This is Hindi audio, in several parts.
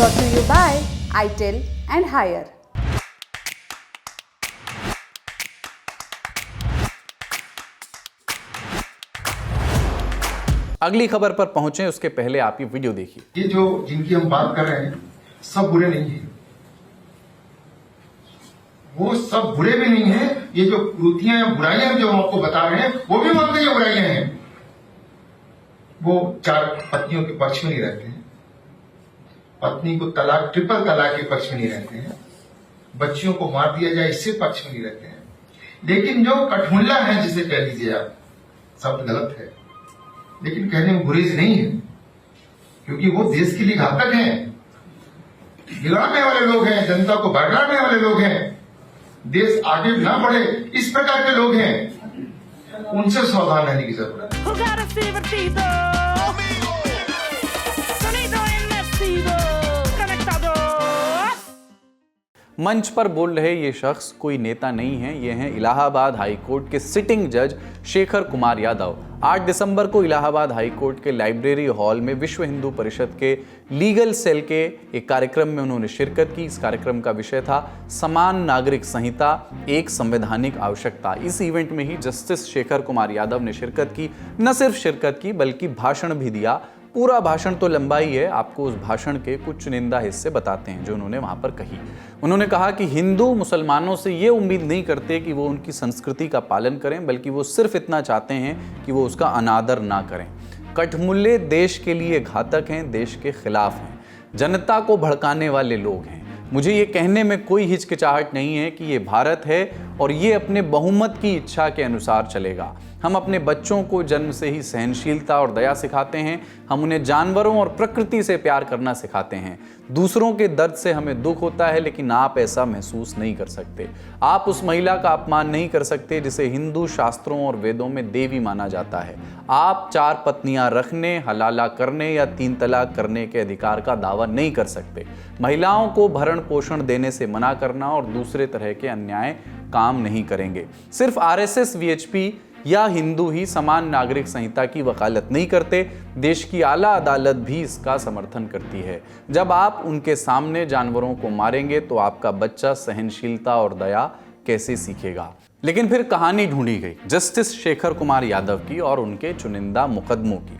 Brought to you by ITEL and Higher. अगली खबर पर पहुंचे उसके पहले आप ये वीडियो देखिए। ये जो जिनकी हम बात कर रहे हैं सब बुरे नहीं हैं, वो सब बुरे भी नहीं हैं। ये जो कृतियां या बुराइयां जो हम आपको बता रहे हैं वो भी मानते हैं बुराइयां हैं। वो 4 पत्नियों के पक्ष में नहीं रहते हैं, पत्नी को तलाक ट्रिपल तलाक के पक्ष में नहीं रहते हैं, बच्चियों को मार दिया जाए इससे पक्ष में नहीं रहते हैं। लेकिन जो कठमुल्ला है, जिसे कह लीजिए आप, शब्द गलत है लेकिन कहने में गुरेज नहीं है, क्योंकि वो देश के लिए घातक हैं, बिगाड़ने वाले लोग हैं, जनता को भड़काने वाले लोग हैं, देश आगे ना बढ़े इस प्रकार के लोग हैं। उनसे सावधान रहने की जरूरत है। मंच पर बोल रहे ये शख्स कोई नेता नहीं है, ये हैं इलाहाबाद हाई कोर्ट के सिटिंग जज शेखर कुमार यादव। 8 दिसंबर को इलाहाबाद हाई कोर्ट के लाइब्रेरी हॉल में विश्व हिंदू परिषद के लीगल सेल के एक कार्यक्रम में उन्होंने शिरकत की। इस कार्यक्रम का विषय था समान नागरिक संहिता, एक संवैधानिक आवश्यकता। इस इवेंट में ही जस्टिस शेखर कुमार यादव ने शिरकत की। न सिर्फ शिरकत की बल्कि भाषण भी दिया। पूरा भाषण तो लंबा ही है, आपको उस भाषण के कुछ चुनिंदा हिस्से बताते हैं जो उन्होंने वहां पर कही। उन्होंने कहा कि हिंदू मुसलमानों से ये उम्मीद नहीं करते कि वो उनकी संस्कृति का पालन करें, बल्कि वो सिर्फ इतना चाहते हैं कि वो उसका अनादर ना करें। कठमुल्ले देश के लिए घातक हैं, देश के खिलाफ हैं, जनता को भड़काने वाले लोग हैं। मुझे ये कहने में कोई हिचकिचाहट नहीं है कि ये भारत है और ये अपने बहुमत की इच्छा के अनुसार चलेगा। हम अपने बच्चों को जन्म से ही सहनशीलता और दया सिखाते हैं। हम उन्हें जानवरों और प्रकृति से प्यार करना सिखाते हैं। दूसरों के दर्द से हमें दुख होता है, लेकिन आप ऐसा महसूस नहीं कर सकते। आप उस महिला का अपमान नहीं कर सकते जिसे हिंदू शास्त्रों और वेदों में देवी माना जाता है। आप 4 पत्नियां रखने, हलाला करने या 3 तलाक करने के अधिकार का दावा नहीं कर सकते। महिलाओं को भरण पोषण देने से मना करना और दूसरे तरह के अन्याय काम नहीं करेंगे। सिर्फ RSS, VHP या हिंदू ही समान नागरिक संहिता की वकालत नहीं करते, देश की आला अदालत भी इसका समर्थन करती है। जब आप उनके सामने जानवरों को मारेंगे तो आपका बच्चा सहनशीलता और दया कैसे सीखेगा। लेकिन फिर कहानी ढूंढी गई जस्टिस शेखर कुमार यादव की और उनके चुनिंदा मुकदमों की।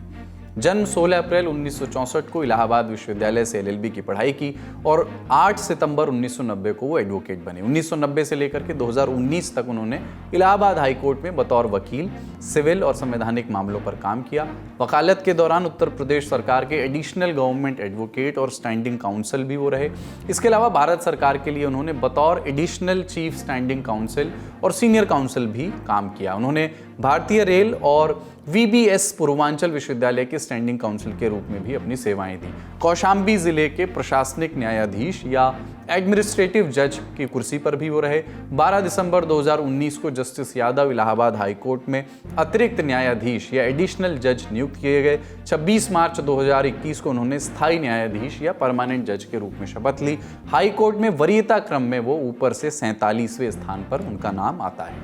जन्म 16 अप्रैल 1964 को इलाहाबाद विश्वविद्यालय से LLB की पढ़ाई की और 8 सितंबर 1990 को वो एडवोकेट बने। 1990 से लेकर के 2019 तक उन्होंने इलाहाबाद हाई कोर्ट में बतौर वकील सिविल और संवैधानिक मामलों पर काम किया। वकालत के दौरान उत्तर प्रदेश सरकार के एडिशनल गवर्नमेंट एडवोकेट और स्टैंडिंग काउंसिल भी वो रहे। इसके अलावा भारत सरकार के लिए उन्होंने बतौर एडिशनल चीफ स्टैंडिंग काउंसिल और सीनियर काउंसिल भी काम किया। उन्होंने भारतीय रेल और VBS पूर्वांचल विश्वविद्यालय के स्टैंडिंग काउंसिल के रूप में भी अपनी सेवाएं दी। कौशाम्बी जिले के प्रशासनिक न्यायाधीश या एडमिनिस्ट्रेटिव जज की कुर्सी पर भी वो रहे। 12 दिसंबर 2019 को justice Yadav Allahabad high court में अतिरिक्त न्यायाधीश या एडिशनल जज नियुक्त किए गए। 26 मार्च 2021 को उन्होंने स्थायी न्यायाधीश या परमानेंट जज के रूप में शपथ ली। हाई कोर्ट में वरीयता क्रम में वो ऊपर से 47वें स्थान पर उनका नाम आता है।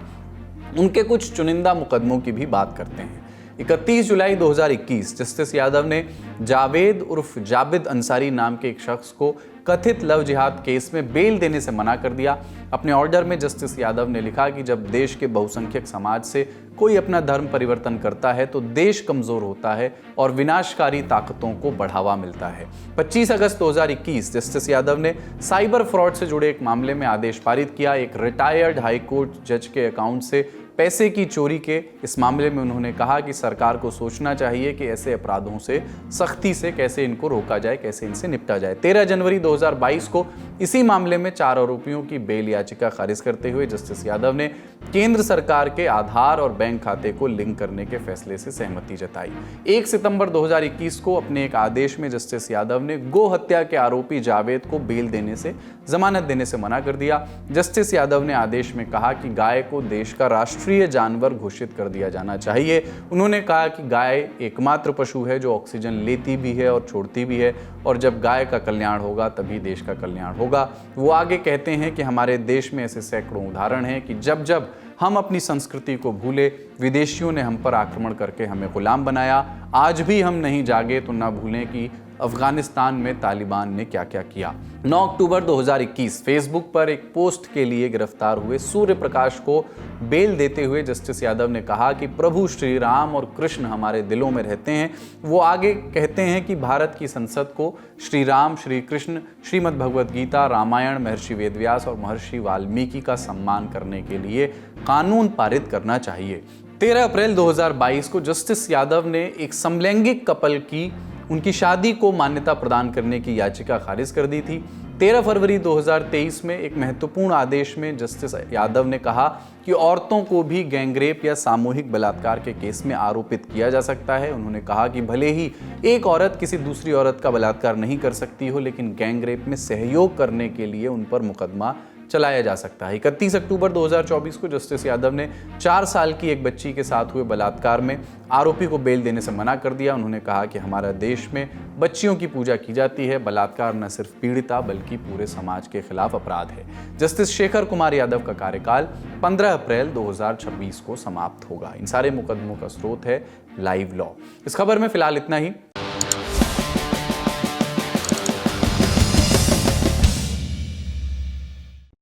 उनके कुछ चुनिंदा मुकदमों की भी बात करते हैं। 31 जुलाई 2021 जस्टिस यादव ने जावेद उर्फ जाबिद अंसारी नाम के एक शख्स को कथित लव जिहाद केस में बेल देने से मना कर दिया। अपने ऑर्डर में जस्टिस यादव ने लिखा कि जब देश के बहुसंख्यक समाज से कोई अपना धर्म परिवर्तन करता है तो देश कमजोर होता है और विनाशकारी ताकतों को बढ़ावा मिलता है। 25 अगस्त 2021 जस्टिस यादव ने साइबर फ्रॉड से जुड़े एक मामले में आदेश पारित किया। एक रिटायर्ड हाई कोर्ट जज के अकाउंट से पैसे की चोरी के इस मामले में उन्होंने कहा कि सरकार को सोचना चाहिए कि ऐसे अपराधों से सख्ती से कैसे इनको रोका जाए, कैसे इनसे निपटा जाए। 13 जनवरी 2022 को इसी मामले में 4 आरोपियों की बेल याचिका खारिज करते हुए जस्टिस यादव ने केंद्र सरकार के आधार और बैंक खाते को लिंक करने के फैसले से सहमति जताई। 1 सितंबर 2021 को अपने एक आदेश में जस्टिस यादव ने गो हत्या के आरोपी जावेद को बेल देने से, जमानत देने से मना कर दिया। जस्टिस यादव ने आदेश में कहा कि गाय को देश का राष्ट्रीय जानवर घोषित कर दिया जाना चाहिए। उन्होंने कहा कि गाय एकमात्र पशु है जो ऑक्सीजन लेती भी है और छोड़ती भी है, और जब गाय का कल्याण होगा तभी देश का कल्याण होगा। वो आगे कहते हैं कि हमारे देश में ऐसे सैकड़ों उदाहरण हैं कि जब जब हम अपनी संस्कृति को भूले, विदेशियों ने हम पर आक्रमण करके हमें गुलाम बनाया। आज भी हम नहीं जागे तो ना भूलें कि अफगानिस्तान में तालिबान ने क्या क्या किया। 9 अक्टूबर 2021 फेसबुक पर एक पोस्ट के लिए गिरफ्तार हुए सूर्य प्रकाश को बेल देते हुए जस्टिस यादव ने कहा कि प्रभु श्री राम और कृष्ण हमारे दिलों में रहते हैं। वो आगे कहते हैं कि भारत की संसद को श्री राम, श्री कृष्ण, श्रीमद् भगवद गीता, रामायण, महर्षि वेदव्यास और महर्षि वाल्मीकि का सम्मान करने के लिए कानून पारित करना चाहिए। 13 अप्रैल 2022 को जस्टिस यादव ने एक समलैंगिक कपल की उनकी शादी को मान्यता प्रदान करने की याचिका खारिज कर दी थी। 13 फरवरी 2023 में एक महत्वपूर्ण आदेश में जस्टिस यादव ने कहा कि औरतों को भी गैंगरेप या सामूहिक बलात्कार के केस में आरोपित किया जा सकता है। उन्होंने कहा कि भले ही एक औरत किसी दूसरी औरत का बलात्कार नहीं कर सकती हो, लेकिन गैंगरेप में सहयोग करने के लिए उन पर मुकदमा चलाया जा सकता है। 31 अक्टूबर 2024 को जस्टिस यादव ने 4 साल की एक बच्ची के साथ हुए बलात्कार में आरोपी को बेल देने से मना कर दिया। उन्होंने कहा कि हमारे देश में बच्चियों की पूजा की जाती है। बलात्कार न सिर्फ पीड़िता बल्कि पूरे समाज के खिलाफ अपराध है। जस्टिस शेखर कुमार यादव का कार्यकाल 15 अप्रैल 2026 को समाप्त होगा। इन सारे मुकदमों का स्रोत है लाइव लॉ। इस खबर में फिलहाल इतना ही।